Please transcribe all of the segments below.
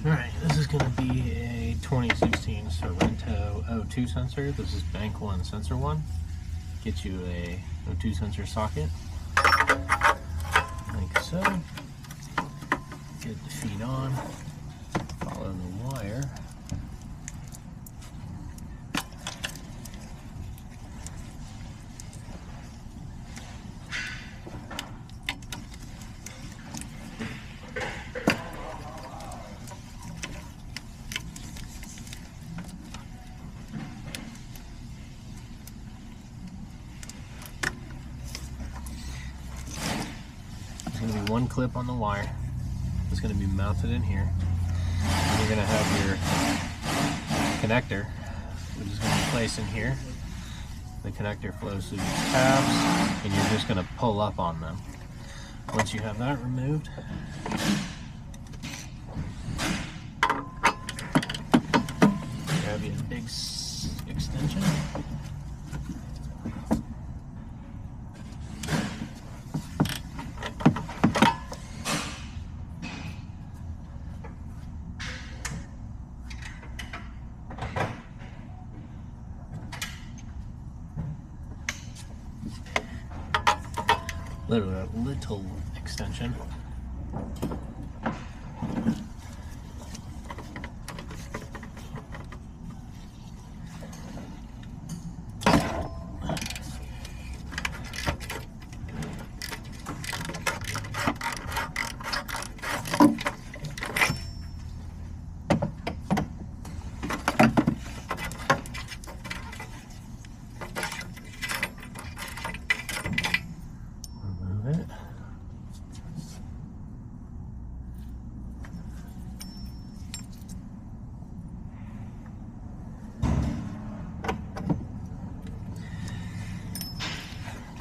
Alright, this is going to be a 2016 Sorento O2 sensor. This is bank 1 sensor 1. Get you a O2 sensor socket, like so. Get the feed on, follow the wire. There's going to be one clip on the wire. It's going to be mounted in here. And you're going to have your connector, which is going to be placed in here. The connector flows through these tabs, and you're just going to pull up on them. Once you have that removed, grab you a big extension. Literally a little extension.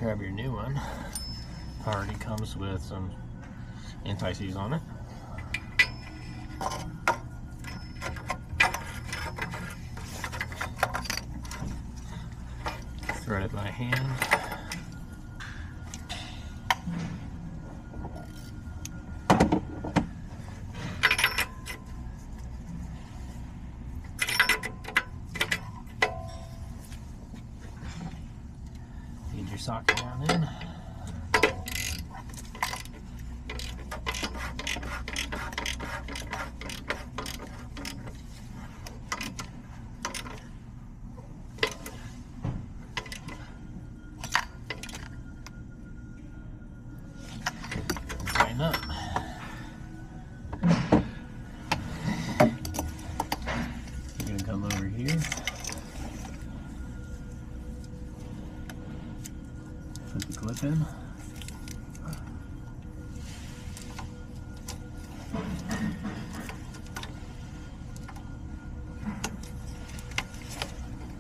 Grab your new one. Already comes with some anti-seize on it. Thread it by hand. Feed your socket down in. Tighten up. You're going to come over here. Put the clip in.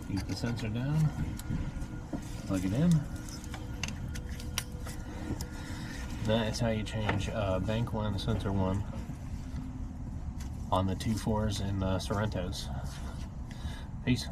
Keep the sensor down. Plug it in. That is how you change bank 1 sensor 1 on the 2.4s and Sorrentos. Peace.